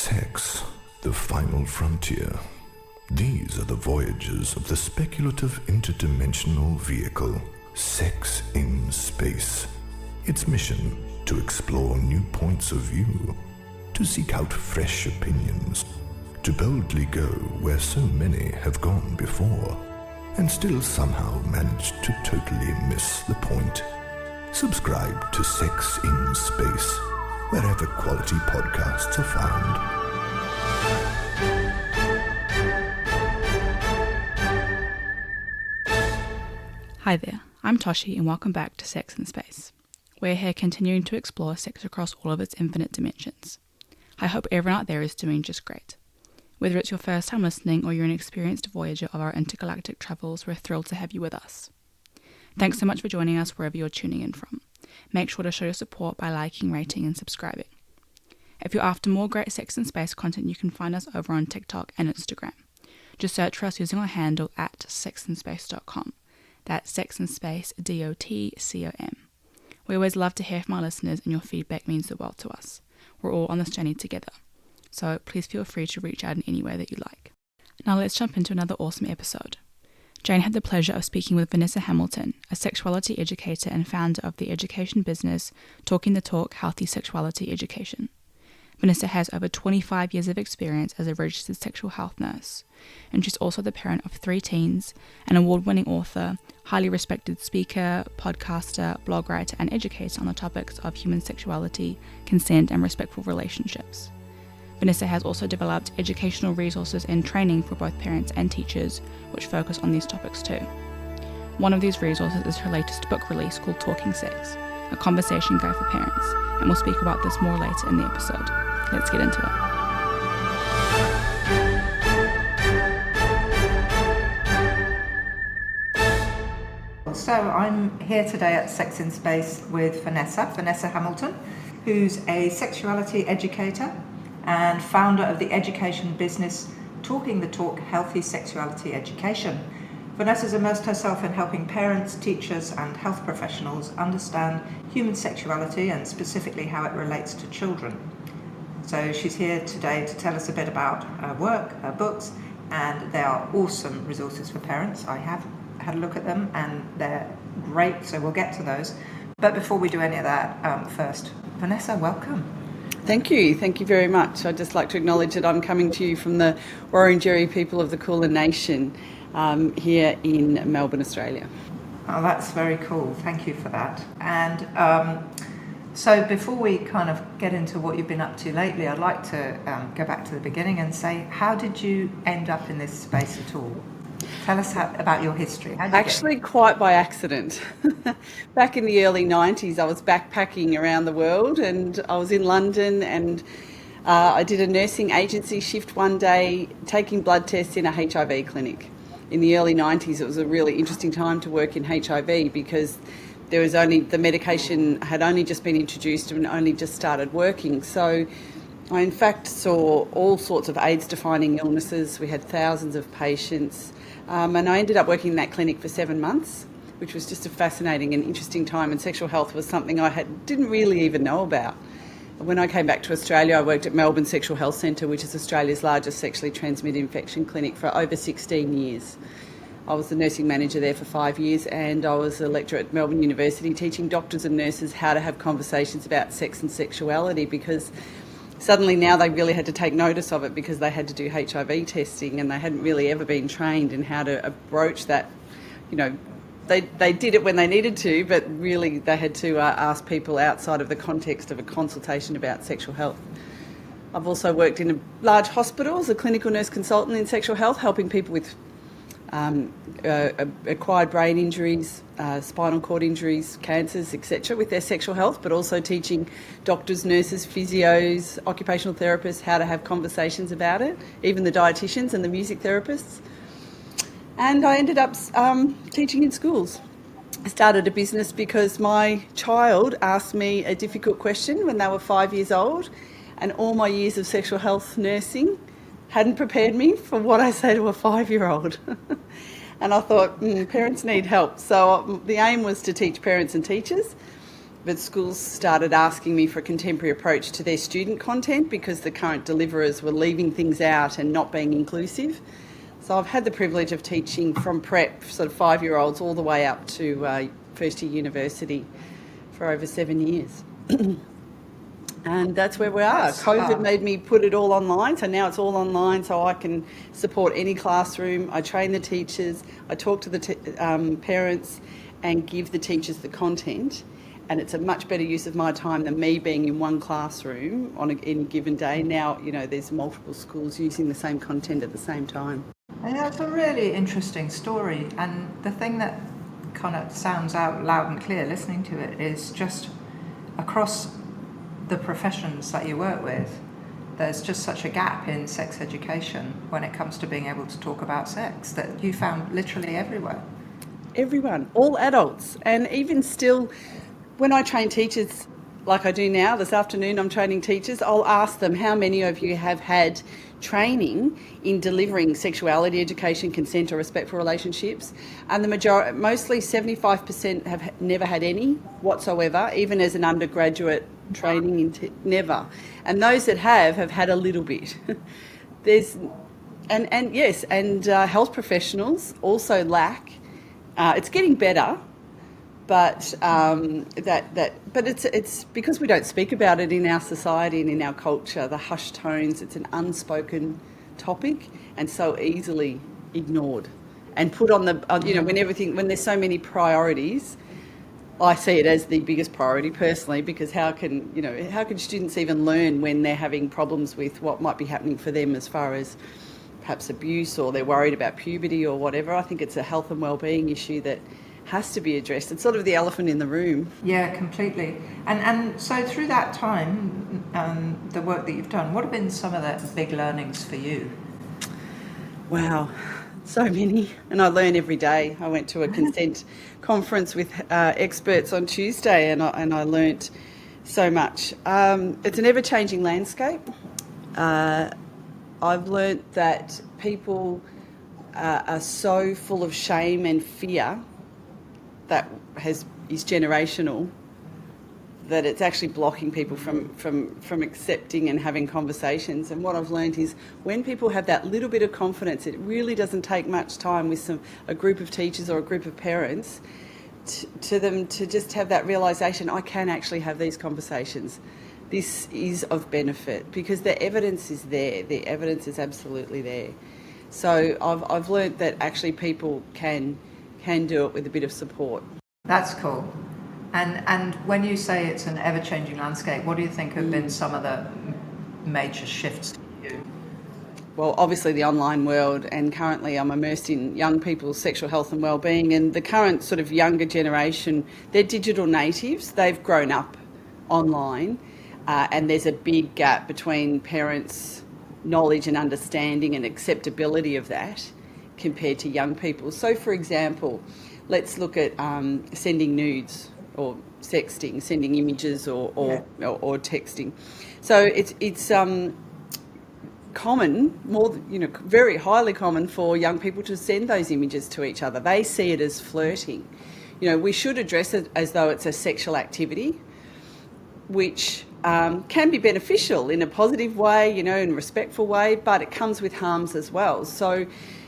Sex, the final frontier. These are the voyages of the speculative interdimensional vehicle, Sex in Space. Its mission, to explore new points of view, to seek out fresh opinions, to boldly go where so many have gone before, and still somehow manage to totally miss the point. Subscribe to Sex in Space, wherever quality podcasts are found. Hi there, I'm Toshi and welcome back to Sex in Space. We're here continuing to explore sex across all of its infinite dimensions. I hope everyone out there is doing just great. Whether it's your first time listening or you're an experienced voyager of our intergalactic travels, we're thrilled to have you with us. Thanks so much for joining us wherever you're tuning in from. Make sure to show your support by liking, rating and subscribing. If you're after more great Sex in Space content, you can find us over on TikTok and Instagram. Just search for us using our handle at sexinspace.com. That's Sex in Space, DOTCOM. We always love to hear from our listeners and your feedback means the world to us. We're all on this journey together. So please feel free to reach out in any way that you like. Now let's jump into another awesome episode. Jane had the pleasure of speaking with Vanessa Hamilton, a sexuality educator and founder of the education business Talking the Talk Healthy Sexuality Education. Vanessa has over 25 years of experience as a registered sexual health nurse, and she's also the parent of 3 teens, an award-winning author, highly respected speaker, podcaster, blog writer, and educator on the topics of human sexuality, consent, and respectful relationships. Vanessa has also developed educational resources and training for both parents and teachers, which focus on these topics too. One of these resources is her latest book release called Talking Sex, a conversation guide for parents, and we'll speak about this more later in the episode. Let's get into it. So I'm here today at Sex in Space with Vanessa Hamilton, who's a sexuality educator and founder of the education business Talking the Talk Healthy Sexuality Education. Vanessa's immersed herself in helping parents, teachers and health professionals understand human sexuality and specifically how it relates to children. So she's here today to tell us a bit about her work, her books, and they are awesome resources for parents. I have had a look at them and they're great, so we'll get to those. But before we do any of that, first, Vanessa, welcome. Thank you very much. I'd just like to acknowledge that I'm coming to you from the Wurundjeri people of the Kulin Nation here in Melbourne, Australia. Oh, that's very cool. Thank you for that. And so before we kind of get into what you've been up to lately, I'd like to go back to the beginning and say, how did you end up in this space at all? Tell us about your history. Actually, quite by accident. Back in the early 90s, I was backpacking around the world and I was in London and I did a nursing agency shift one day taking blood tests in a HIV clinic. In the early 90s, it was a really interesting time to work in HIV because there was the medication had only just been introduced and only just started working. So I in fact saw all sorts of AIDS-defining illnesses. We had thousands of patients. And I ended up working in that clinic for 7 months, which was just a fascinating and interesting time. And sexual health was something I didn't really even know about. When I came back to Australia, I worked at Melbourne Sexual Health Centre, which is Australia's largest sexually transmitted infection clinic, for over 16 years. I was the nursing manager there for 5 years and I was a lecturer at Melbourne University teaching doctors and nurses how to have conversations about sex and sexuality, because suddenly now they really had to take notice of it because they had to do HIV testing and they hadn't really ever been trained in how to approach that. You know, they did it when they needed to, but really they had to ask people outside of the context of a consultation about sexual health. I've also worked in a large hospital as a clinical nurse consultant in sexual health, helping people with acquired brain injuries, spinal cord injuries, cancers, etc. with their sexual health, but also teaching doctors, nurses, physios, occupational therapists how to have conversations about it, even the dietitians and the music therapists. And I ended up teaching in schools. I started a business because my child asked me a difficult question when they were 5 years old, and all my years of sexual health nursing hadn't prepared me for what I say to a 5-year-old. And I thought, parents need help. So the aim was to teach parents and teachers but schools started asking me for a contemporary approach to their student content because the current deliverers were leaving things out and not being inclusive. So I've had the privilege of teaching from prep, sort of 5-year-olds, all the way up to first year university for over 7 years. And that's where we are. COVID made me put it all online, so now it's all online, so I can support any classroom. I train the teachers, I talk to the parents and give the teachers the content, and it's a much better use of my time than me being in one classroom on any given day. Now, you know, there's multiple schools using the same content at the same time. And that's a really interesting story, and the thing that kind of sounds out loud and clear listening to it is just across the professions that you work with, there's just such a gap in sex education when it comes to being able to talk about sex that you found literally everywhere. Everyone, all adults, and even still, when I train teachers, like I do now, this afternoon I'm training teachers, I'll ask them how many of you have had training in delivering sexuality education, consent or respectful relationships, and the majority, mostly 75% have never had any whatsoever, even as an undergraduate training in never. And those that have had a little bit. Health professionals also lack. It's getting better, but it's because we don't speak about it in our society and in our culture. The hushed tones. It's an unspoken topic and so easily ignored and put on the when there's so many priorities. I see it as the biggest priority personally, because how can students even learn when they're having problems with what might be happening for them as far as perhaps abuse, or they're worried about puberty or whatever. I think it's a health and wellbeing issue that has to be addressed. It's sort of the elephant in the room. Yeah, completely. And so through that time, the work that you've done, what have been some of the big learnings for you? Wow. So many, and I learn every day. I went to a consent conference with experts on Tuesday, and I learnt so much. It's an ever-changing landscape. I've learnt that people are so full of shame and fear that is generational, that it's actually blocking people from accepting and having conversations. And what I've learned is when people have that little bit of confidence, it really doesn't take much time with a group of teachers or a group of parents to them to just have that realisation, I can actually have these conversations. This is of benefit because the evidence is there. The evidence is absolutely there. So I've learnt that actually people can do it with a bit of support. That's cool. And when you say it's an ever-changing landscape, what do you think have been some of the major shifts for you? Well, obviously the online world, and currently I'm immersed in young people's sexual health and wellbeing, and the current sort of younger generation, they're digital natives. They've grown up online, and there's a big gap between parents' knowledge and understanding and acceptability of that compared to young people. So, for example, let's look at sending nudes or sexting, sending images or texting. So it's common, very highly common for young people to send those images to each other. They see it as flirting. We should address it as though it's a sexual activity, which can be beneficial in a positive way, in a respectful way, but it comes with harms as well. So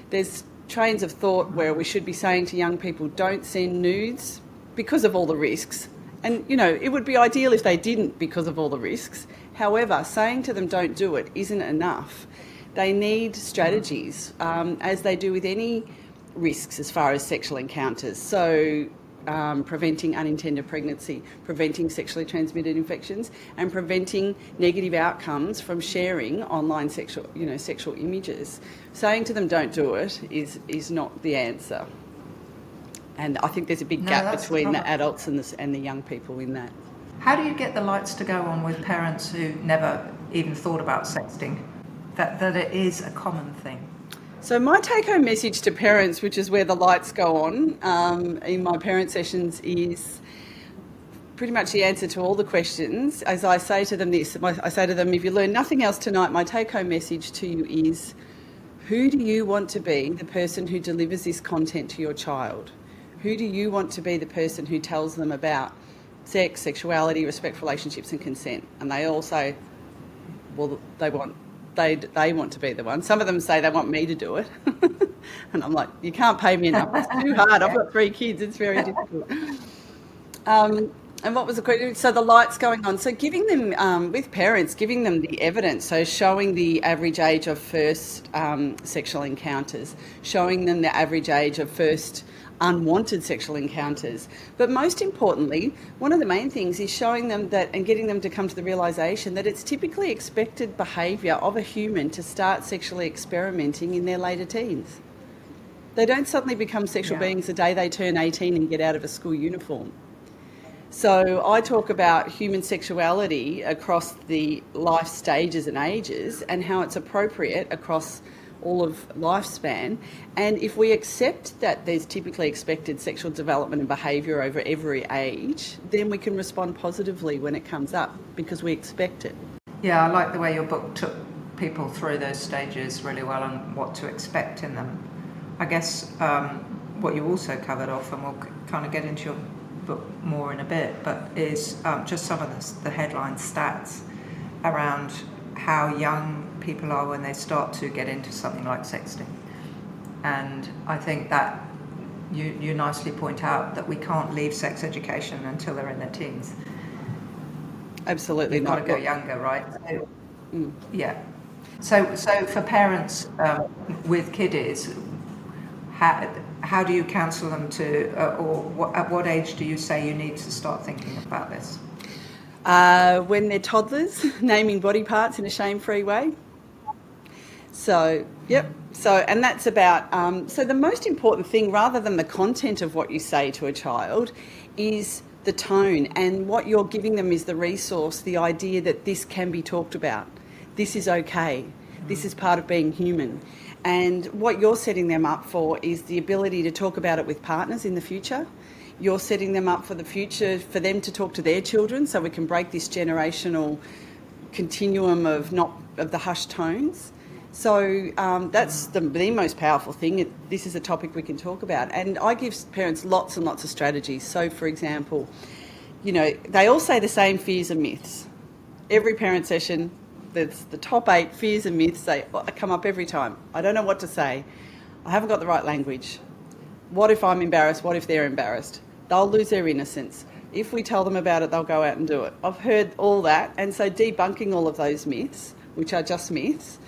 there's trains of thought where we should be saying to young people, don't send nudes because of all the risks. And, it would be ideal if they didn't because of all the risks. However, saying to them don't do it isn't enough. They need strategies, as they do with any risks as far as sexual encounters. So preventing unintended pregnancy, preventing sexually transmitted infections, and preventing negative outcomes from sharing online sexual images. Saying to them don't do it is not the answer. And I think there's a big gap between the adults and the young people in that. How do you get the lights to go on with parents who never even thought about sexting, that it is a common thing? So my take-home message to parents, which is where the lights go on in my parent sessions, is pretty much the answer to all the questions. As I say to them this, I say to them, if you learn nothing else tonight, my take-home message to you is, who do you want to be the person who delivers this content to your child? Who do you want to be the person who tells them about sex, sexuality, respect for relationships and consent. And they all say, well, they want to be the one. Some of them say they want me to do it. And I'm like, you can't pay me enough. It's too hard. I've got 3 kids. It's very difficult. And what was the question? So the light's going on. So giving them, with parents, giving them the evidence. So showing the average age of first sexual encounters, showing them the average age of first unwanted sexual encounters. But most importantly, one of the main things is showing them that and getting them to come to the realisation that it's typically expected behaviour of a human to start sexually experimenting in their later teens. They don't suddenly become sexual beings the day they turn 18 and get out of a school uniform. So I talk about human sexuality across the life stages and ages and how it's appropriate across all of lifespan. And if we accept that there's typically expected sexual development and behaviour over every age, then we can respond positively when it comes up because we expect it. Yeah, I like the way your book took people through those stages really well and what to expect in them. I guess what you also covered off, and we'll kind of get into your book more in a bit, but is just some of the headline stats around how young people are when they start to get into something like sexting. And I think that you nicely point out that we can't leave sex education until they're in their teens. Absolutely You've not. got to go younger, right? So, yeah. So for parents with kiddies, how do you counsel them to, at what age do you say you need to start thinking about this? When they're toddlers, naming body parts in a shame-free way. So, yep. So, and that's about, so the most important thing, rather than the content of what you say to a child, is the tone, and what you're giving them is the resource, the idea that this can be talked about. This is okay. This is part of being human. And what you're setting them up for is the ability to talk about it with partners in the future. You're setting them up for the future, for them to talk to their children, so we can break this generational continuum of the hushed tones. So that's the most powerful thing. This is a topic we can talk about. And I give parents lots and lots of strategies. So, for example, they all say the same fears and myths. Every parent session, there's the top 8 fears and myths. They come up every time. I don't know what to say. I haven't got the right language. What if I'm embarrassed? What if they're embarrassed? They'll lose their innocence. If we tell them about it, they'll go out and do it. I've heard all that. And so debunking all of those myths, which are just myths,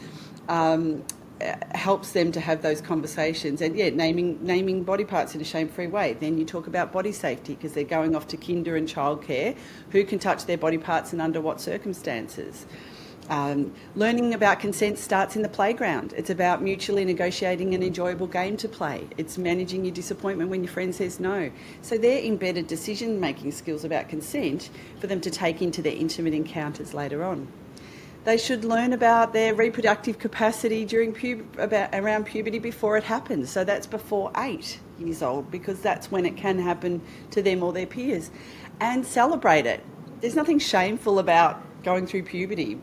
helps them to have those conversations. And naming body parts in a shame-free way. Then you talk about body safety, because they're going off to kinder and childcare. Who can touch their body parts and under what circumstances? Learning about consent starts in the playground. It's about mutually negotiating an enjoyable game to play. It's managing your disappointment when your friend says no. So they're embedded decision-making skills about consent for them to take into their intimate encounters later on. They should learn about their reproductive capacity around puberty before it happens. So that's before 8 years old, because that's when it can happen to them or their peers. And celebrate it. There's nothing shameful about going through puberty.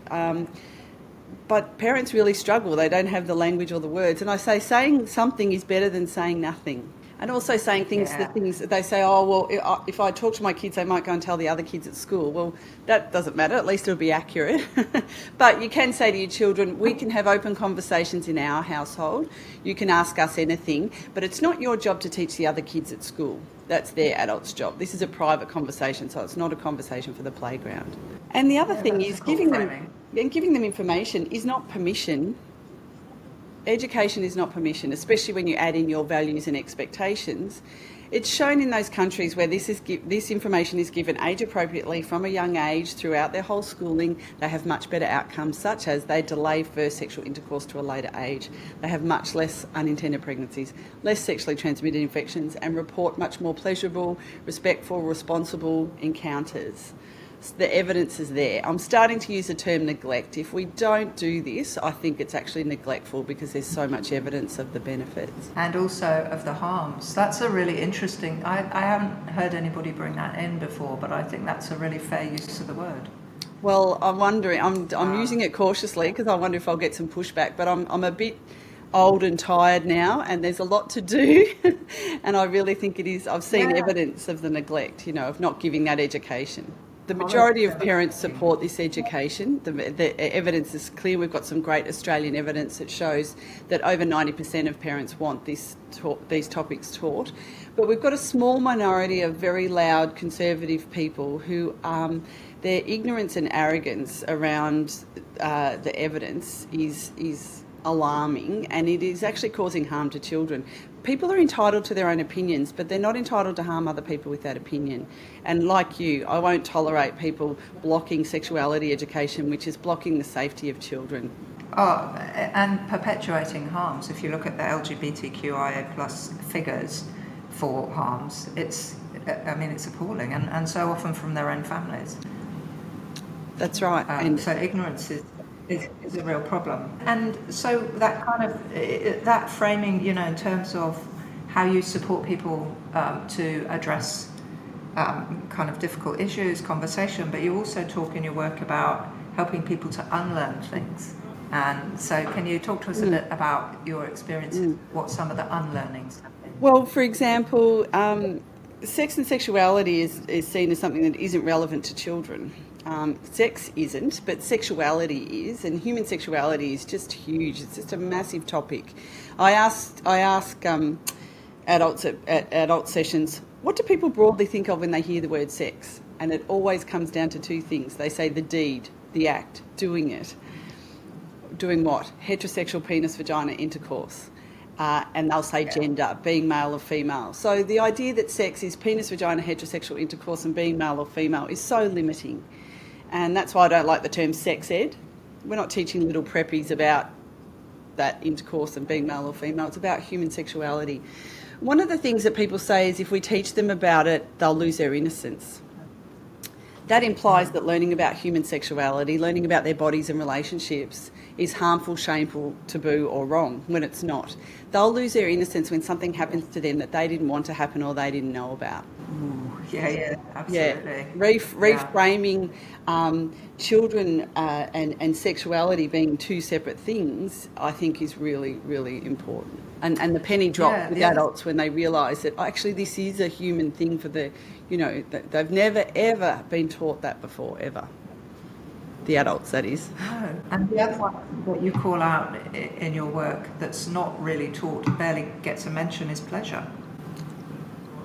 But parents really struggle. They don't have the language or the words. And I say saying something is better than saying nothing. And also saying things they say, oh, well, if I talk to my kids, they might go and tell the other kids at school. Well, that doesn't matter. At least it'll be accurate. But you can say to your children, we can have open conversations in our household. You can ask us anything, but it's not your job to teach the other kids at school. That's their adult's job. This is a private conversation, so it's not a conversation for the playground. And the other thing is giving them information is not permission. Education is not permission, especially when you add in your values and expectations. It's shown in those countries where this information is given age appropriately from a young age throughout their whole schooling. They have much better outcomes, such as they delay first sexual intercourse to a later age. They have much less unintended pregnancies, less sexually transmitted infections, and report much more pleasurable, respectful, responsible encounters. The evidence is there. I'm starting to use the term neglect. If we don't do this, I think it's actually neglectful, because there's so much evidence of the benefits. And also of the harms. That's a really interesting, I haven't heard anybody bring that in before, but I think that's a really fair use of the word. Well, I'm wondering, I'm using it cautiously, because I wonder if I'll get some pushback, but I'm a bit old and tired now, and there's a lot to do. And I really think it is. I've seen Yeah. evidence of the neglect, of not giving that education. The majority of parents support this education. The evidence is clear. We've got some great Australian evidence that shows that over 90% of parents want these topics taught. But we've got a small minority of very loud conservative people who their ignorance and arrogance around the evidence is alarming, and it is actually causing harm to children. People are entitled to their own opinions, but they're not entitled to harm other people with that opinion. And like you, I won't tolerate people blocking sexuality education, which is blocking the safety of children. Oh, and perpetuating harms. If you look at the LGBTQIA plus figures for harms, it's appalling, and so often from their own families. That's right. So ignorance is a real problem. And so that kind of, that framing, in terms of how you support people to address kind of difficult issues, conversation, but you also talk in your work about helping people to unlearn things. And so can you talk to us a bit about your experiences, what some of the unlearnings have been? Well, for example, sex and sexuality is seen as something that isn't relevant to children. Sex isn't, but sexuality is, and human sexuality is just huge. It's just a massive topic. I ask adults at adult sessions, what do people broadly think of when they hear the word sex? And it always comes down to two things. They say the deed, the act, doing it. Doing what? Heterosexual penis, vagina, intercourse. And they'll say gender, being male or female. So the idea that sex is penis, vagina, heterosexual intercourse and being male or female is so limiting. And that's why I don't like the term sex ed. We're not teaching little preppies about that intercourse and being male or female. It's about human sexuality. One of the things that people say is if we teach them about it, they'll lose their innocence. That implies that learning about human sexuality, learning about their bodies and relationships is harmful, shameful, taboo or wrong, when it's not. They'll lose their innocence when something happens to them that they didn't want to happen or they didn't know about. Ooh, yeah, absolutely. Yeah. Reframing children and sexuality being two separate things, I think is really, really important. And the penny dropped with adults when they realise that actually this is a human thing for they've never, ever been taught that before, ever. The adults, that is. No. And the other one that you call out in your work that's not really taught, barely gets a mention, is pleasure.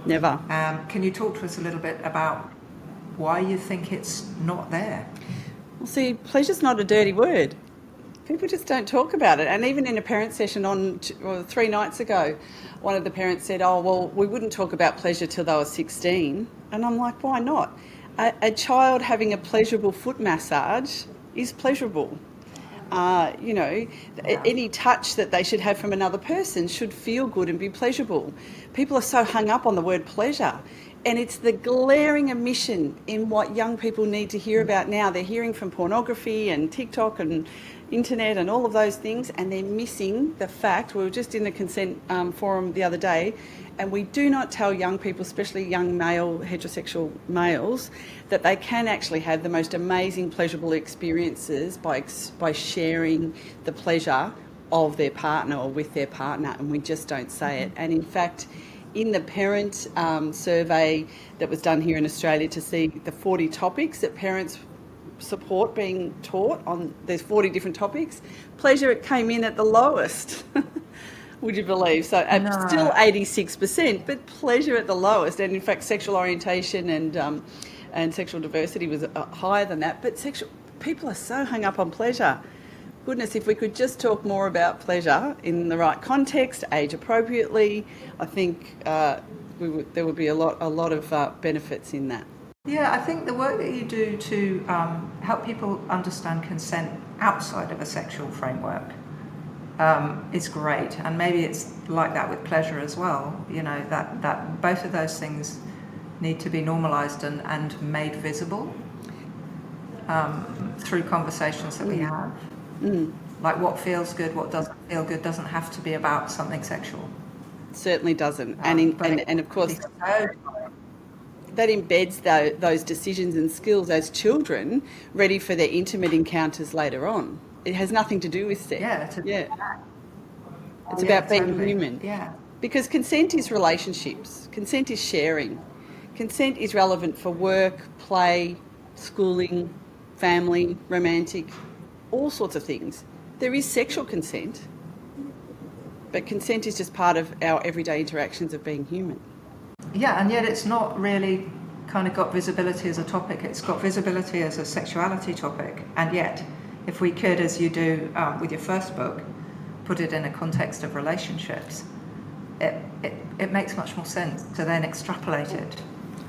Never. Can you talk to us a little bit about why you think it's not there? Well, see, pleasure's not a dirty word. People just don't talk about it. And even in a parent session 3 nights ago, one of the parents said, oh, well, we wouldn't talk about pleasure till they were 16. And I'm like, why not? A child having a pleasurable foot massage is pleasurable. Any touch that they should have from another person should feel good and be pleasurable. People are so hung up on the word pleasure. And it's the glaring omission in what young people need to hear about now. They're hearing from pornography and TikTok and internet and all of those things, and they're missing the fact, we were just in the consent forum the other day, and we do not tell young people, especially young male, heterosexual males, that they can actually have the most amazing pleasurable experiences by sharing the pleasure of their partner or with their partner, and we just don't say it. And in fact, in the parent survey that was done here in Australia to see the 40 topics that parents support being taught on, there's 40 different topics, pleasure came in at the lowest. Would you believe? So still 86%, but pleasure at the lowest. And in fact, sexual orientation and sexual diversity was higher than that. But people are so hung up on pleasure. Goodness, if we could just talk more about pleasure in the right context, age appropriately, I think there would be a lot of benefits in that. Yeah, I think the work that you do to help people understand consent outside of a sexual framework is great, and maybe it's like that with pleasure as well. That both of those things need to be normalised and made visible through conversations that we have. Like what feels good, what doesn't feel good, doesn't have to be about something sexual. It certainly doesn't, and of course that embeds those decisions and skills as children ready for their intimate encounters later on. It has nothing to do with sex. It's Yeah, about being totally. human. Yeah. Because consent is relationships, consent is sharing, consent is relevant for work, play, schooling, family, romantic, all sorts of things. There is sexual consent, but consent is just part of our everyday interactions of being human. Yeah, and yet it's not really kind of got visibility as a topic. It's got visibility as a sexuality topic. And yet, if we could, as you do with your first book, put it in a context of relationships, it makes much more sense to then extrapolate it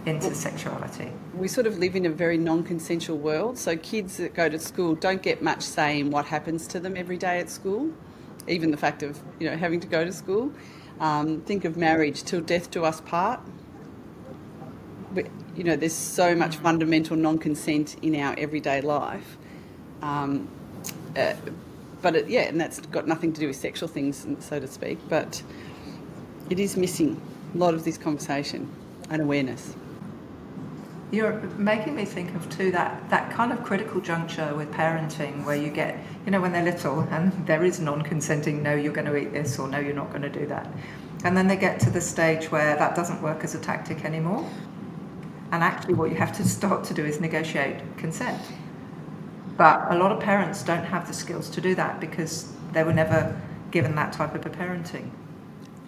into sexuality. We sort of live in a very non-consensual world, so kids that go to school don't get much say in what happens to them every day at school, even the fact of having to go to school. Think of marriage, till death do us part. There's so much fundamental non-consent in our everyday life, and that's got nothing to do with sexual things, so to speak, but it is missing a lot of this conversation and awareness. You're making me think of too that kind of critical juncture with parenting where you get, when they're little and there is non-consenting, no, you're going to eat this, or no, you're not going to do that. And then they get to the stage where that doesn't work as a tactic anymore. And actually what you have to start to do is negotiate consent. But a lot of parents don't have the skills to do that because they were never given that type of a parenting.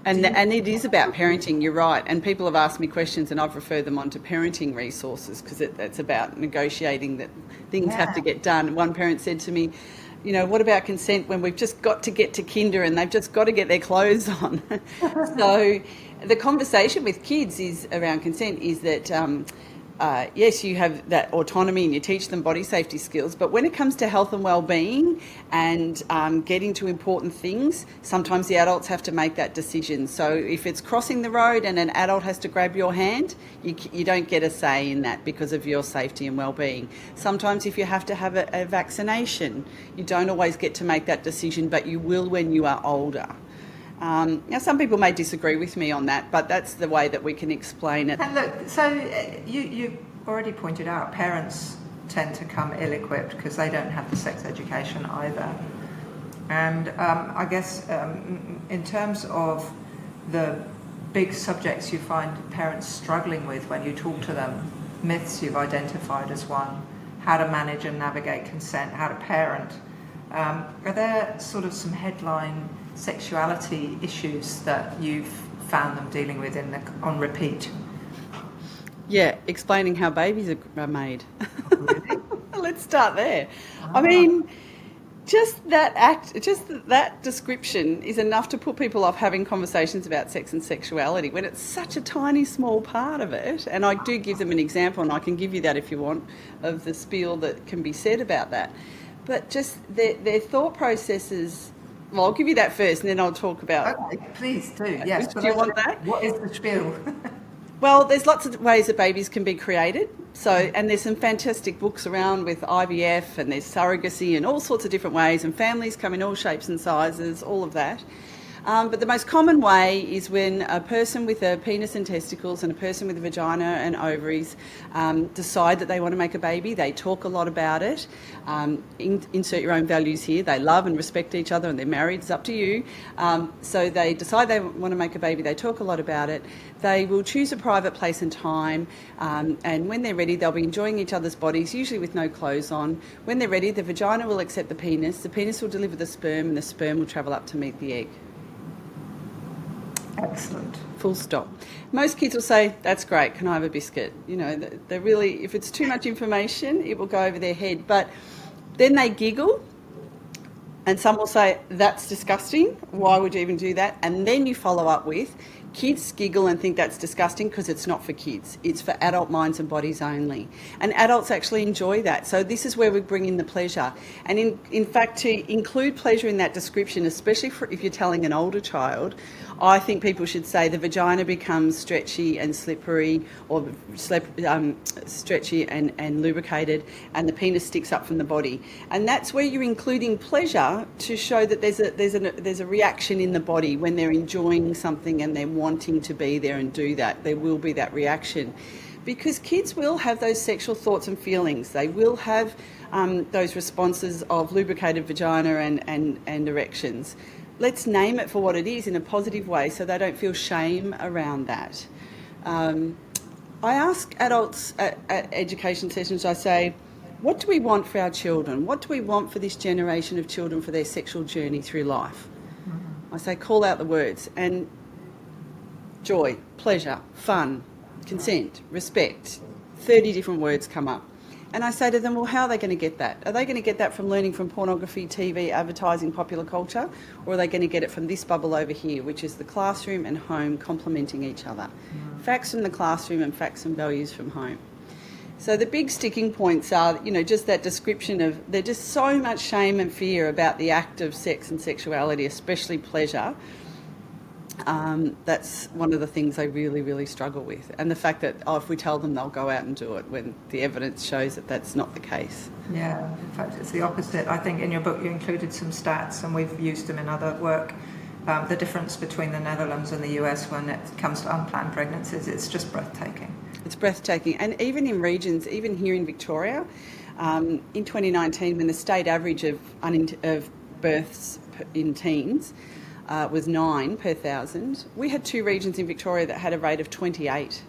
And it is about parenting, you're right. And people have asked me questions and I've referred them on to parenting resources because it's about negotiating that things have to get done. One parent said to me, what about consent when we've just got to get to kinder and they've just got to get their clothes on? So the conversation with kids around consent is that yes, you have that autonomy and you teach them body safety skills, but when it comes to health and well-being and getting to important things, sometimes the adults have to make that decision. So if it's crossing the road and an adult has to grab your hand, you don't get a say in that because of your safety and well-being. Sometimes if you have to have a vaccination, you don't always get to make that decision, but you will when you are older. Now, some people may disagree with me on that, but that's the way that we can explain it. And look, so you already pointed out parents tend to come ill-equipped because they don't have the sex education either. And I guess in terms of the big subjects you find parents struggling with when you talk to them, myths you've identified as one, how to manage and navigate consent, how to parent, are there sort of some headline sexuality issues that you've found them dealing with on repeat? Yeah, explaining how babies are made. Really? Let's start there. I mean, just that description is enough to put people off having conversations about sex and sexuality when it's such a tiny, small part of it. And I do give them an example, and I can give you that if you want, of the spiel that can be said about that. But just their thought processes. Well, I'll give you that first, and then I'll talk about. Okay, please do. Yes. Do you want that? What is the spiel? Well, there's lots of ways that babies can be created. So, and there's some fantastic books around with IVF, and there's surrogacy and all sorts of different ways, and families come in all shapes and sizes, all of that. But the most common way is when a person with a penis and testicles and a person with a vagina and ovaries decide that they want to make a baby. They talk a lot about it. Insert your own values here. They love and respect each other and they're married. It's up to you. So they decide they want to make a baby. They talk a lot about it. They will choose a private place and time. And when they're ready, they'll be enjoying each other's bodies, usually with no clothes on. When they're ready, the vagina will accept the penis. The penis will deliver the sperm and the sperm will travel up to meet the egg. Excellent. Full stop. Most kids will say, that's great, can I have a biscuit? They're really, if it's too much information, it will go over their head. But then they giggle, and some will say, that's disgusting, why would you even do that? And then you follow up with, kids giggle and think that's disgusting because it's not for kids. It's for adult minds and bodies only. And adults actually enjoy that. So this is where we bring in the pleasure. And in fact, to include pleasure in that description, especially if you're telling an older child, I think people should say the vagina becomes stretchy and slippery, or stretchy and lubricated, and the penis sticks up from the body. And that's where you're including pleasure to show that there's a reaction in the body when they're enjoying something and they're wanting to be there and do that. There will be that reaction. Because kids will have those sexual thoughts and feelings. They will have those responses of lubricated vagina and erections. let's name it for what it is in a positive way so they don't feel shame around that. I ask adults at education sessions, I say, what do we want for our children? What do we want for this generation of children for their sexual journey through life? I say, call out the words. And joy, pleasure, fun, consent, respect, 30 different words come up. And I say to them, well, how are they going to get that? Are they going to get that from learning from pornography, TV, advertising, popular culture? Or are they going to get it from this bubble over here, which is the classroom and home complementing each other? Facts from the classroom and facts and values from home. So the big sticking points are, just that description of there's just so much shame and fear about the act of sex and sexuality, especially pleasure. That's one of the things I really, really struggle with. And the fact that, if we tell them, they'll go out and do it when the evidence shows that that's not the case. Yeah, in fact, it's the opposite. I think in your book you included some stats, and we've used them in other work. The difference between the Netherlands and the US when it comes to unplanned pregnancies, it's just breathtaking. It's breathtaking. And even in regions, even here in Victoria, in 2019, when the state average of births in teens was 9 per 1,000. We had 2 regions in Victoria that had a rate of 28.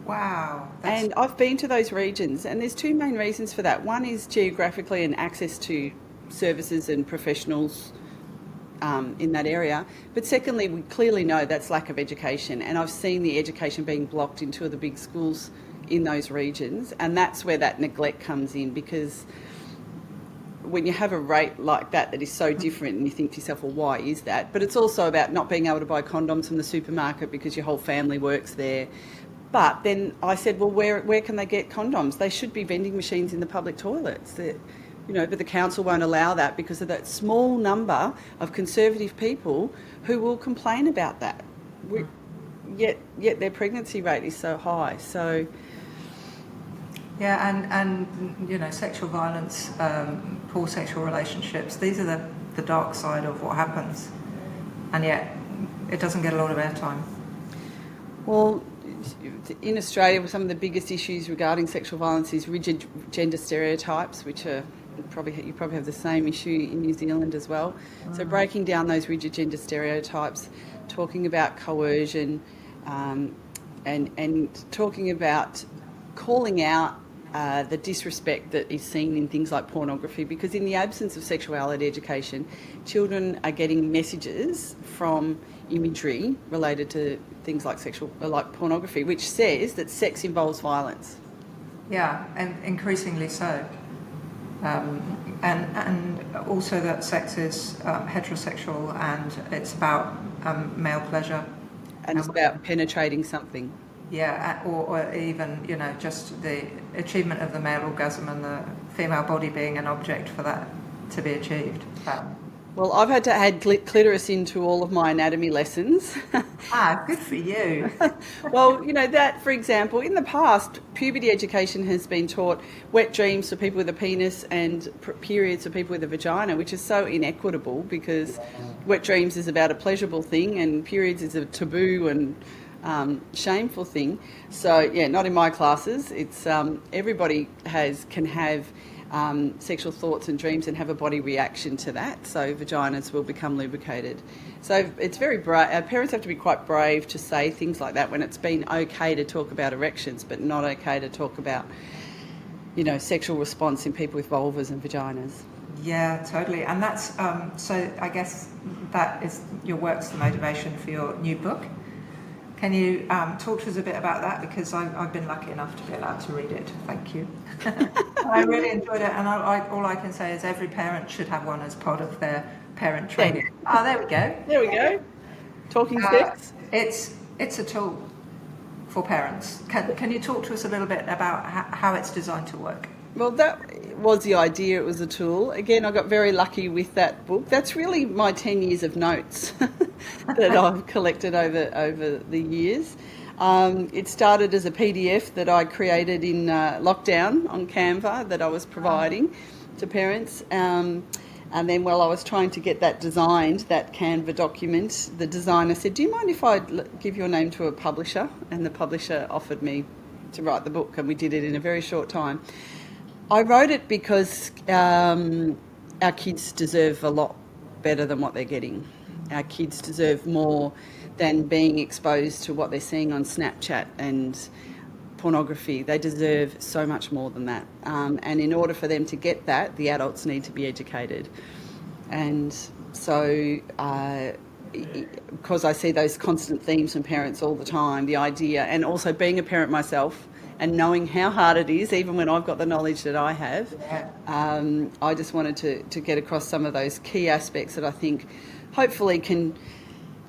Wow. And I've been to those regions, and there's 2 main reasons for that. One is geographically and access to services and professionals in that area. But secondly, we clearly know that's lack of education, and I've seen the education being blocked in 2 of the big schools in those regions, and that's where that neglect comes in, because when you have a rate like that is so different, and you think to yourself, well, why is that? But it's also about not being able to buy condoms from the supermarket because your whole family works there. But then I said, well, where can they get condoms? They should be vending machines in the public toilets. But the council won't allow that because of that small number of conservative people who will complain about that. Yet their pregnancy rate is so high. So. Yeah, and sexual violence, poor sexual relationships, these are the dark side of what happens, and yet it doesn't get a lot of airtime. Well, in Australia, some of the biggest issues regarding sexual violence is rigid gender stereotypes, which are you probably have the same issue in New Zealand as well. So breaking down those rigid gender stereotypes, talking about coercion, and talking about calling out the disrespect that is seen in things like pornography, because in the absence of sexuality education, children are getting messages from imagery related to things like pornography, which says that sex involves violence. Yeah, and increasingly so. And also that sex is heterosexual, and it's about male pleasure. And it's about penetrating something. Yeah, or even, just the achievement of the male orgasm and the female body being an object for that to be achieved. Well, I've had to add clitoris into all of my anatomy lessons. Good for you. Well, that, for example, in the past, puberty education has been taught wet dreams for people with a penis and periods for people with a vagina, which is so inequitable, because wet dreams is about a pleasurable thing and periods is a taboo and shameful thing. So, yeah, not in my classes. It's everybody can have sexual thoughts and dreams and have a body reaction to that. So vaginas will become lubricated. So it's very brave. Our parents have to be quite brave to say things like that when it's been okay to talk about erections, but not okay to talk about, sexual response in people with vulvas and vaginas. Yeah, totally. And that's, so I guess that is your work's the motivation for your new book. Can you talk to us a bit about that? Because I've been lucky enough to be allowed to read it. Thank you. I really enjoyed it, and all I can say is every parent should have one as part of their parent training. Oh, there we go. There we go. Talking sex. It's a tool for parents. Can you talk to us a little bit about how it's designed to work? Well, that was the idea. It was a tool. Again, I got very lucky with that book. That's really my 10 years of notes that I've collected over the years. It started as a PDF that I created in lockdown on Canva that I was providing to parents. And then while I was trying to get that designed, that Canva document, the designer said, do you mind if I give your name to a publisher? And the publisher offered me to write the book, and we did it in a very short time. I wrote it because our kids deserve a lot better than what they're getting. our kids deserve more than being exposed to what they're seeing on Snapchat and pornography. They deserve so much more than that. And in order for them to get that, the adults need to be educated. And so, because I see those constant themes from parents all the time, the idea, and also being a parent myself and knowing how hard it is, even when I've got the knowledge that I have, I just wanted to get across some of those key aspects that I think hopefully can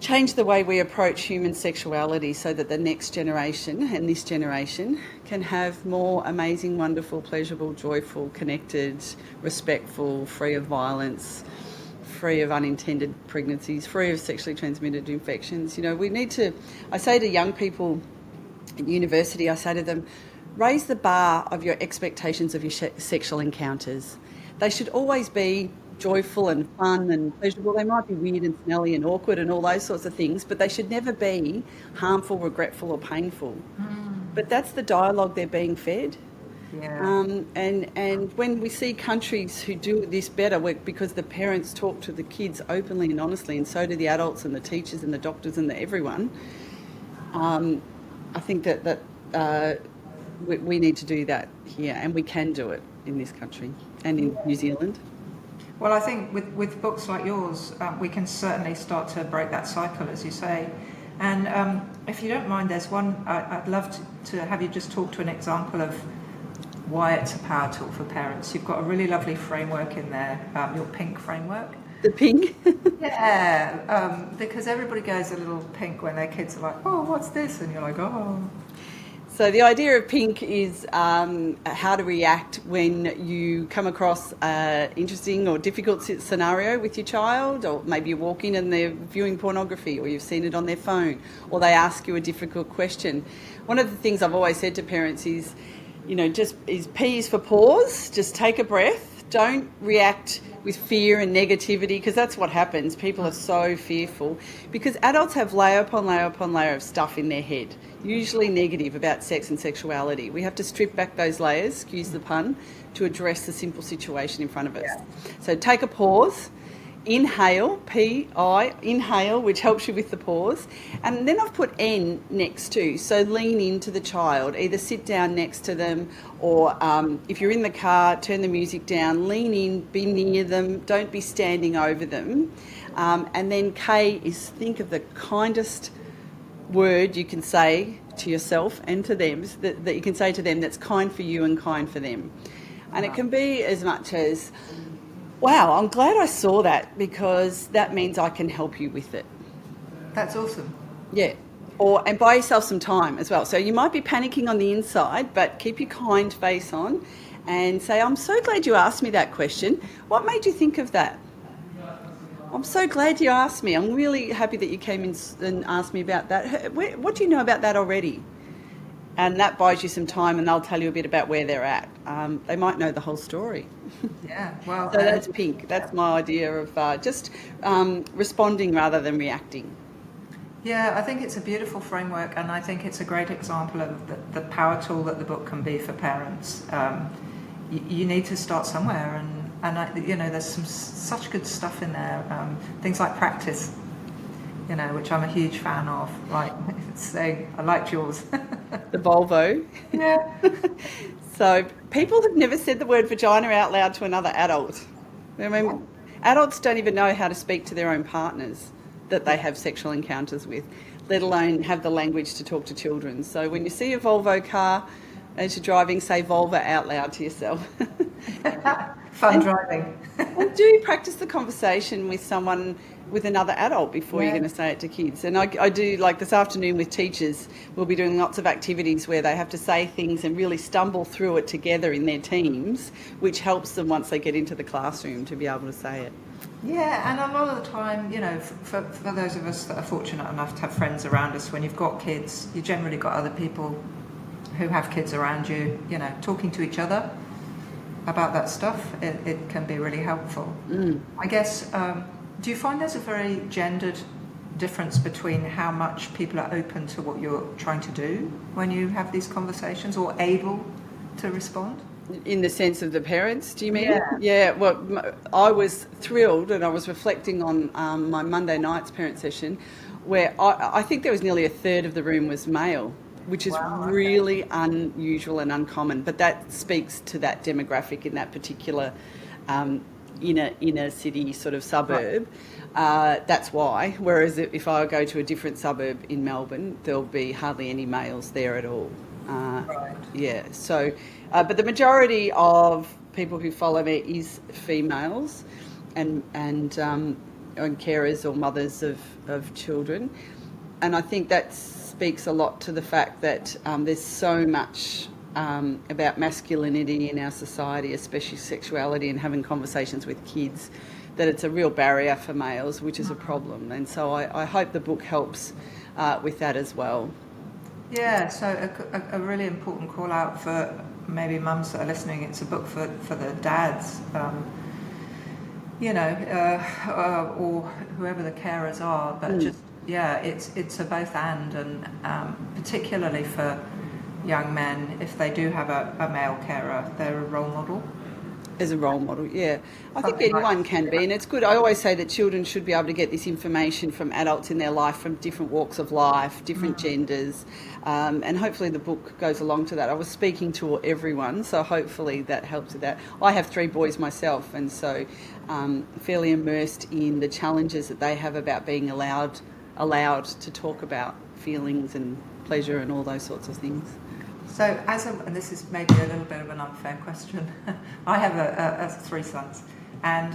change the way we approach human sexuality so that the next generation and this generation can have more amazing, wonderful, pleasurable, joyful, connected, respectful, free of violence, free of unintended pregnancies, free of sexually transmitted infections. You know, we need to, I say to young people at university, I say to them, raise the bar of your expectations of your sexual encounters. They should always be joyful and fun and pleasurable. They might be weird and smelly and awkward and all those sorts of things, but they should never be harmful, regretful or painful. But that's the dialogue they're being fed. Yeah. And when we see countries who do this better, because the parents talk to the kids openly and honestly, and so do the adults and the teachers and the doctors and everyone, I think that we need to do that here, and we can do it in this country and in New Zealand. Well, I think with books like yours, we can certainly start to break that cycle, as you say. And if you don't mind, there's one, I'd love to have you just talk to an example of why it's a power tool for parents. You've got a really lovely framework in there, your pink framework. The pink? Yeah, because everybody goes a little pink when their kids are like, oh, what's this? And you're like, oh. So the idea of pink is how to react when you come across an interesting or difficult scenario with your child, or maybe you walk in and they're viewing pornography, or you've seen it on their phone, or they ask you a difficult question. One of the things I've always said to parents is, you know, P is for pause, just take a breath, don't react with fear and negativity, because that's what happens. People are so fearful because adults have layer upon layer upon layer of stuff in their head, usually negative, about sex and sexuality. We have to strip back those layers, excuse the pun, to address the simple situation in front of us. Yeah. So take a pause, inhale, P-I, inhale, which helps you with the pause. And then I've put N next to, so lean into the child, either sit down next to them, or if you're in the car, turn the music down, lean in, be near them, don't be standing over them. And then K is think of the kindest word you can say to yourself and to them, that you can say to them that's kind for you and kind for them. And it can be as much as, wow, I'm glad I saw that, because that means I can help you with it. That's awesome. Yeah. And buy yourself some time as well. So you might be panicking on the inside, but keep your kind face on and say, I'm so glad you asked me that question. What made you think of that? I'm so glad you asked me. I'm really happy that you came in and asked me about that. What do you know about that already? And that buys you some time, and they'll tell you a bit about where they're at. They might know the whole story. Yeah, well... So that's pink. That's my idea of just responding rather than reacting. Yeah, I think it's a beautiful framework, and I think it's a great example of the power tool that the book can be for parents. You need to start somewhere, and you know, there's such good stuff in there. Things like practice, you know, which I'm a huge fan of. Like saying, I liked yours. The Volvo. Yeah. So people have never said the word vagina out loud to another adult. I mean, adults don't even know how to speak to their own partners that they have sexual encounters with, let alone have the language to talk to children. So when you see a Volvo car as you're driving, say vulva out loud to yourself. Fun driving. And do practice the conversation with someone, with another adult before you're going to say it to kids. And I do, like this afternoon with teachers, we'll be doing lots of activities where they have to say things and really stumble through it together in their teams, which helps them once they get into the classroom to be able to say it. Yeah, and a lot of the time, you know, for those of us that are fortunate enough to have friends around us, when you've got kids, you generally got other people who have kids around you, you know, talking to each other about that stuff. It can be really helpful. I guess, do you find there's a very gendered difference between how much people are open to what you're trying to do when you have these conversations, or able to respond? In the sense of the parents, do you mean? Yeah. Yeah, well, I was thrilled, and I was reflecting on my Monday night's parent session, where I think there was nearly a third of the room was male, which is Wow, okay. really unusual and uncommon. But that speaks to that demographic in that particular inner city sort of suburb. That's why. Whereas if I go to a different suburb in Melbourne, there'll be hardly any males there at all. Right. Yeah. So, but the majority of people who follow me is females, and carers or mothers of children, and I think that speaks a lot to the fact that there's so much about masculinity in our society, especially sexuality, and having conversations with kids, that it's a real barrier for males, which is a problem. And so I hope the book helps with that as well. Yeah, so a really important call out for maybe mums that are listening. It's a book for the dads, or whoever the carers are. But just, yeah, it's a both and particularly for young men, if they do have a male carer, they're a role model. As a role model, yeah. I think Something like anyone can be, and it's good. I always say that children should be able to get this information from adults in their life, from different walks of life, different genders, and hopefully the book goes along to that. I was speaking to everyone, so hopefully that helps with that. I have 3 boys myself, and so fairly immersed in the challenges that they have about being allowed to talk about feelings and pleasure and all those sorts of things. So, and this is maybe a little bit of an unfair question. I have 3 sons, and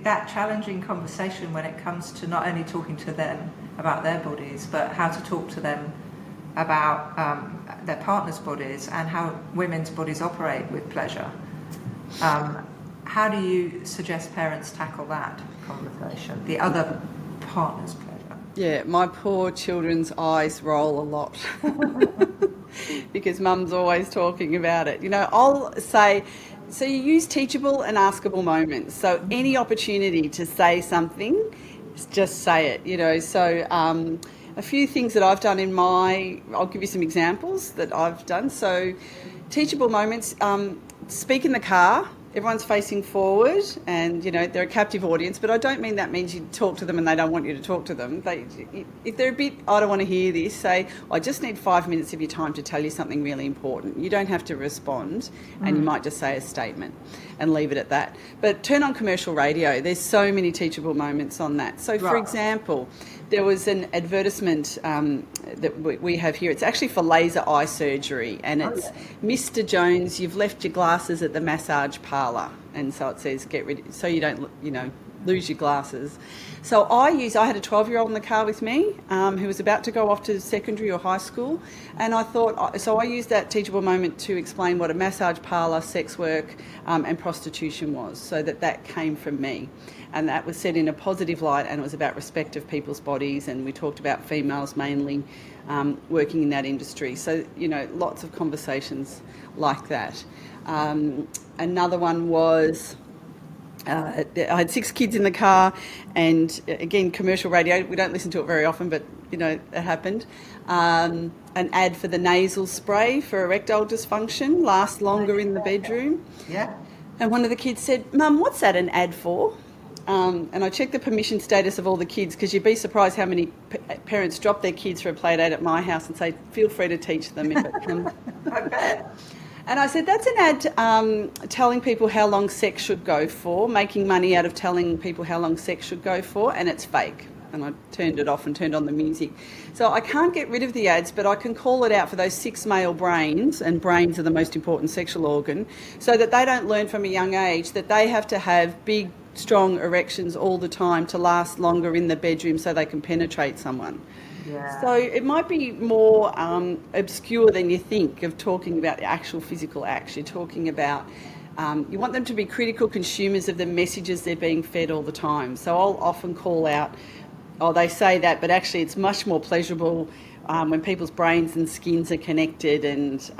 that challenging conversation when it comes to not only talking to them about their bodies, but how to talk to them about their partner's bodies and how women's bodies operate with pleasure. How do you suggest parents tackle that conversation, the other partner's pleasure? Yeah, my poor children's eyes roll a lot. Because mum's always talking about it. I'll say, so you use teachable and askable moments. So any opportunity to say something, just say it, So a few things that I've done I'll give you some examples that I've done. So teachable moments, speak in the car. Everyone's facing forward and, they're a captive audience, but I don't mean that means you talk to them and they don't want you to talk to them. If they're a bit, I don't want to hear this, say, I just need 5 minutes of your time to tell you something really important. You don't have to respond, and you might just say a statement and leave it at that. But turn on commercial radio. There's so many teachable moments on that. So, for example, there was an advertisement that we have here. It's actually for laser eye surgery, and it's Mr. Jones, you've left your glasses at the massage parlour, and so it says get rid, so you don't lose your glasses. So I had a 12-year-old in the car with me who was about to go off to secondary or high school, and I used that teachable moment to explain what a massage parlour, sex work and prostitution was, so that came from me. And that was said in a positive light, and it was about respect of people's bodies, and we talked about females mainly working in that industry. So, lots of conversations like that. Another one was, I had 6 kids in the car, and again, commercial radio, we don't listen to it very often, but, it happened. An ad for the nasal spray for erectile dysfunction, lasts longer in the bedroom. Yeah. And one of the kids said, Mum, what's that an ad for? And I checked the permission status of all the kids, because you'd be surprised how many parents drop their kids for a play date at my house and say, feel free to teach them if it comes. Okay. And I said, that's an ad telling people how long sex should go for, making money out of telling people how long sex should go for, and it's fake. And I turned it off and turned on the music. So I can't get rid of the ads, but I can call it out for those 6 male brains, and brains are the most important sexual organ, so that they don't learn from a young age that they have to have big, strong erections all the time to last longer in the bedroom so they can penetrate someone. Yeah. So it might be more obscure than you think of talking about the actual physical acts. You're talking about, you want them to be critical consumers of the messages they're being fed all the time. So I'll often call out, they say that, but actually it's much more pleasurable when people's brains and skins are connected, and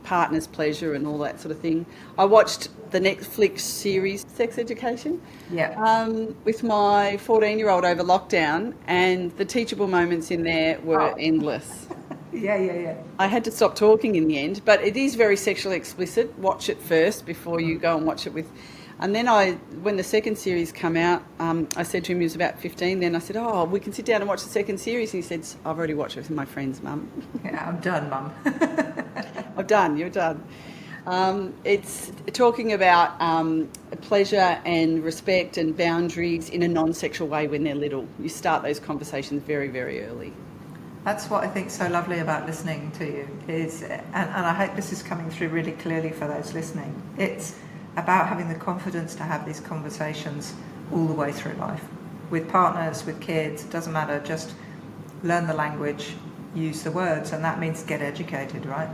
partners' pleasure and all that sort of thing. I watched the Netflix series Sex Education with my 14-year-old over lockdown, and the teachable moments in there were endless. Yeah. I had to stop talking in the end, but it is very sexually explicit. Watch it first before you go and watch it with. And then when the second series came out, I said to him, he was about 15 then, I said, oh, we can sit down and watch the second series. And he said, I've already watched it with my friends, Mum. Yeah, I'm done, Mum. I'm done, you're done. It's talking about pleasure and respect and boundaries in a non-sexual way when they're little. You start those conversations very, very early. That's what I think so lovely about listening to you is, and I hope this is coming through really clearly for those listening. It's about having the confidence to have these conversations all the way through life. With partners, with kids, it doesn't matter, just learn the language, use the words, and that means get educated, right?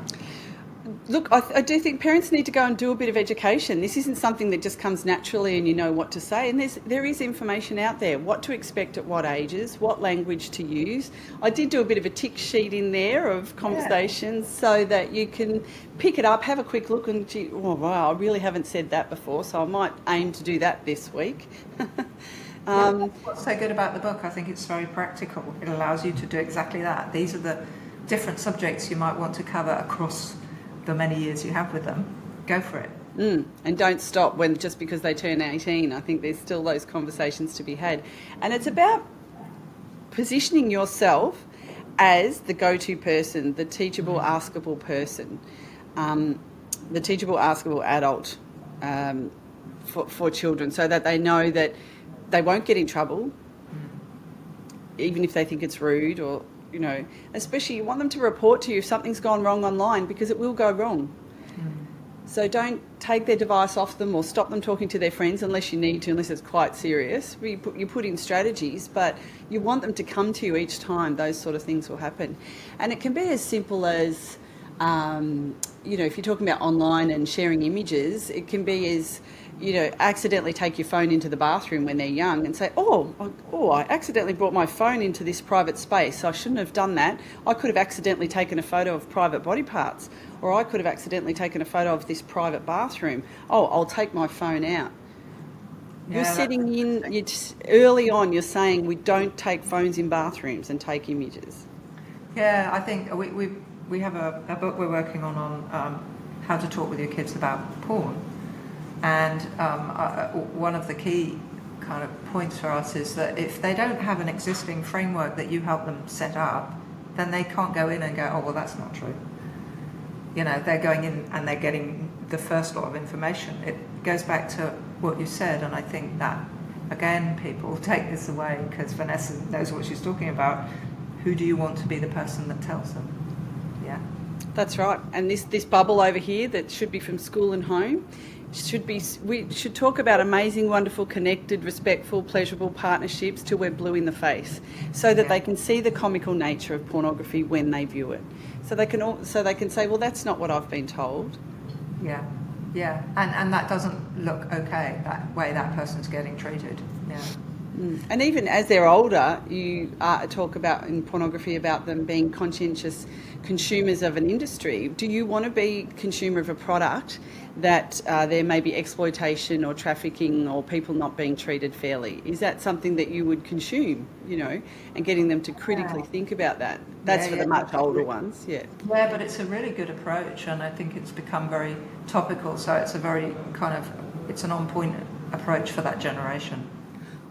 Look, I do think parents need to go and do a bit of education. This isn't something that just comes naturally and you know what to say. And there is information out there, what to expect at what ages, what language to use. I did do a bit of a tick sheet in there of conversations so that you can pick it up, have a quick look and, oh, wow, I really haven't said that before, so I might aim to do that this week. What's so good about the book, I think it's very practical. It allows you to do exactly that. These are the different subjects you might want to cover across the many years you have with them. Go for it. And don't stop just because they turn 18. I think there's still those conversations to be had. And it's about positioning yourself as the go-to person, the teachable, askable person, the teachable, askable adult for children, so that they know that they won't get in trouble, even if they think it's rude or, especially you want them to report to you if something's gone wrong online, because it will go wrong. So don't take their device off them or stop them talking to their friends unless you need to, unless it's quite serious. You put in strategies, but you want them to come to you each time those sort of things will happen. And it can be as simple as, if you're talking about online and sharing images, it can be as, accidentally take your phone into the bathroom when they're young and say, I accidentally brought my phone into this private space. I shouldn't have done that. I could have accidentally taken a photo of private body parts, or I could have accidentally taken a photo of this private bathroom. Oh, I'll take my phone out. You're setting in, early on, you're saying we don't take phones in bathrooms and take images. Yeah, I think we have a book we're working on how to talk with your kids about porn. And one of the key kind of points for us is that if they don't have an existing framework that you help them set up, then they can't go in and go, oh, well, that's not true. They're going in and they're getting the first lot of information. It goes back to what you said, and I think that, again, people take this away because Vanessa knows what she's talking about. Who do you want to be the person that tells them? Yeah. That's right. And this bubble over here that should be from school and home, we should talk about amazing, wonderful, connected, respectful, pleasurable partnerships till we're blue in the face, so that they can see the comical nature of pornography when they view it. So they can say, well, that's not what I've been told. Yeah. And that doesn't look okay, that way that person's getting treated. Yeah. And even as they're older, you talk about in pornography about them being conscientious consumers of an industry. Do you want to be a consumer of a product that there may be exploitation or trafficking or people not being treated fairly? Is that something that you would consume, and getting them to critically think about that? That's for the much older ones, Yeah, but it's a really good approach, and I think it's become very topical, so it's a very it's an on-point approach for that generation.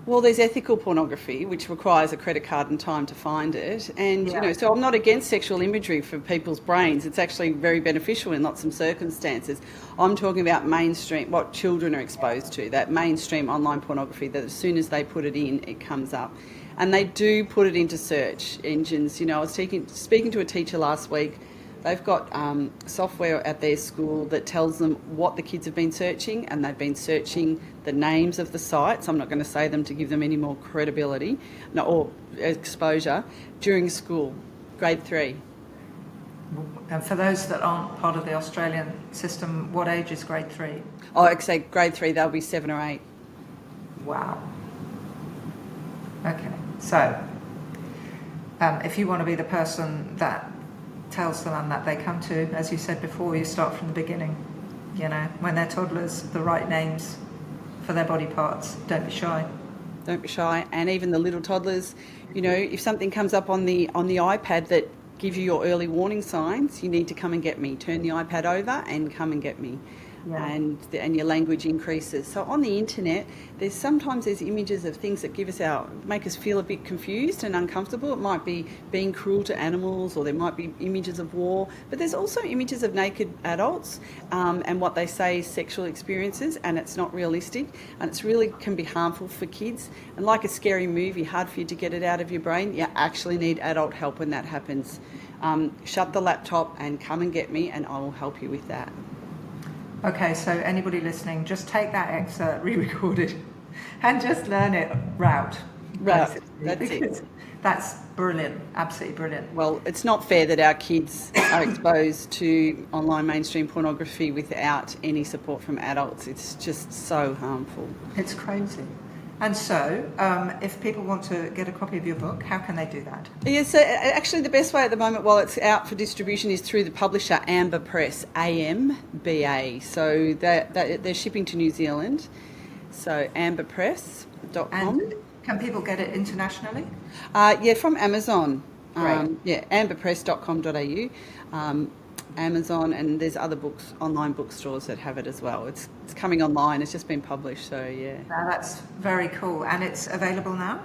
Well, there's ethical pornography, which requires a credit card and time to find it. And, so I'm not against sexual imagery for people's brains. It's actually very beneficial in lots of circumstances. I'm talking about mainstream, what children are exposed to, that mainstream online pornography that as soon as they put it in, it comes up. And they do put it into search engines. I was speaking to a teacher last week. They've got software at their school that tells them what the kids have been searching, and they've been searching the names of the sites. I'm not going to say them to give them any more credibility or exposure during school, grade 3. And for those that aren't part of the Australian system, what age is grade 3? Oh, I'd say grade 3, they'll be 7 or 8. Wow. Okay, so if you want to be the person that tells them and that they come to, as you said before, you start from the beginning. When they're toddlers, the right names for their body parts. Don't be shy. Don't be shy. And even the little toddlers, if something comes up on the iPad that give you your early warning signs, you need to come and get me. Turn the iPad over and come and get me. Yeah. And your language increases. So on the internet, sometimes there's images of things that make us feel a bit confused and uncomfortable. It might be being cruel to animals, or there might be images of war, but there's also images of naked adults and what they say is sexual experiences, and it's not realistic, and it's really can be harmful for kids. And like a scary movie, hard for you to get it out of your brain, you actually need adult help when that happens. Shut the laptop and come and get me, and I will help you with that. Okay, so anybody listening, just take that excerpt, re-record it, and just learn it route. Right, that's it. That's brilliant, absolutely brilliant. Well, it's not fair that our kids are exposed to online mainstream pornography without any support from adults. It's just so harmful. It's crazy. And so, if people want to get a copy of your book, how can they do that? Yeah, so actually the best way at the moment while it's out for distribution is through the publisher Amber Press, AMBA. So they're shipping to New Zealand. So amberpress.com. And can people get it internationally? From Amazon. Right. amberpress.com.au. Amazon, and there's other online bookstores that have it as well. It's coming online. It's just been published, so yeah. Now that's very cool, and it's available now?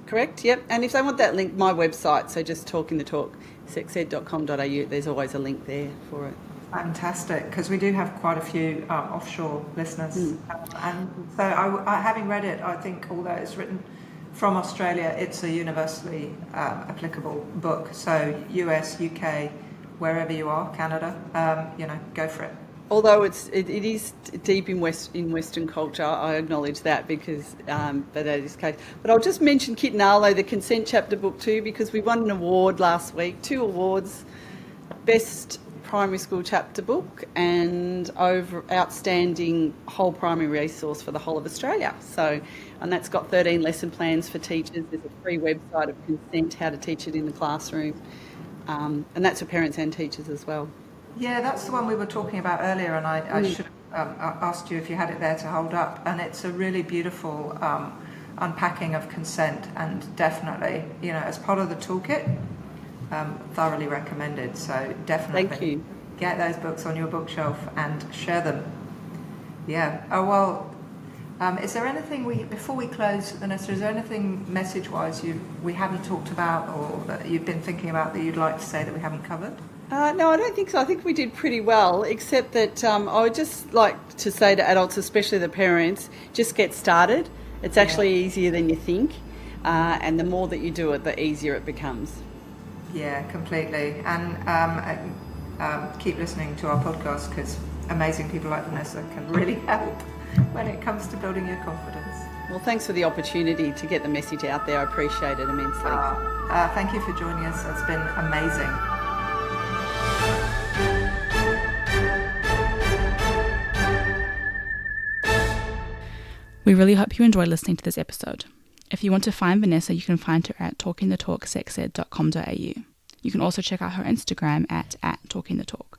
Correct, yep. And if they want that link, my website, so just Talking the Talk, sexed.com.au, there's always a link there for it. Fantastic, because we do have quite a few offshore listeners. And so having read it, I think although it's written from Australia, it's a universally applicable book. So US, UK, wherever you are, Canada, go for it. Although it is deep in Western culture, I acknowledge that because but that is the case. But I'll just mention Kit and Arlo, the consent chapter book too, because we won an award last week, 2 awards, best primary school chapter book and outstanding whole primary resource for the whole of Australia. And that's got 13 lesson plans for teachers. There's a free website of consent, how to teach it in the classroom. And that's for parents and teachers as well. Yeah, that's the one we were talking about earlier, and I should have asked you if you had it there to hold up. And it's a really beautiful unpacking of consent, and definitely, as part of the toolkit, thoroughly recommended. So definitely Thank you. Get those books on your bookshelf and share them. Yeah. Oh, well, is there anything before we close, Vanessa, is there anything message-wise we haven't talked about or that you've been thinking about that you'd like to say that we haven't covered? No, I don't think so. I think we did pretty well, except that I would just like to say to adults, especially the parents, just get started. It's actually easier than you think, and the more that you do it, the easier it becomes. Yeah, completely. And keep listening to our podcast, because amazing people like Vanessa can really help when it comes to building your confidence. Well, thanks for the opportunity to get the message out there. I appreciate it immensely. Thank you for joining us. It's been amazing. We really hope you enjoyed listening to this episode. If you want to find Vanessa, you can find her at talkingthetalksexed.com.au. You can also check out her Instagram at talkingthetalk.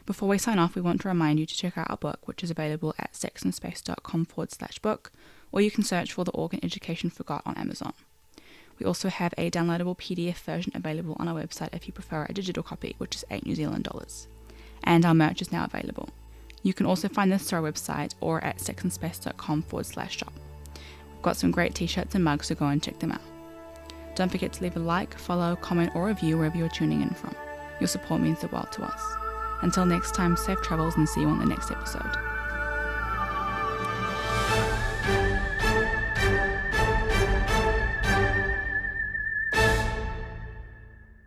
Before we sign off, we want to remind you to check out our book, which is available at sexandspace.com/book, or you can search for The Organ Education Forgot on Amazon. We also have a downloadable PDF version available on our website if you prefer a digital copy, which is $8 New Zealand. And our merch is now available. You can also find this through our website or at sexandspace.com/shop. We've got some great t-shirts and mugs, so go and check them out. Don't forget to leave a like, follow, comment or review wherever you're tuning in from. Your support means the world to us. Until next time, safe travels and see you on the next episode.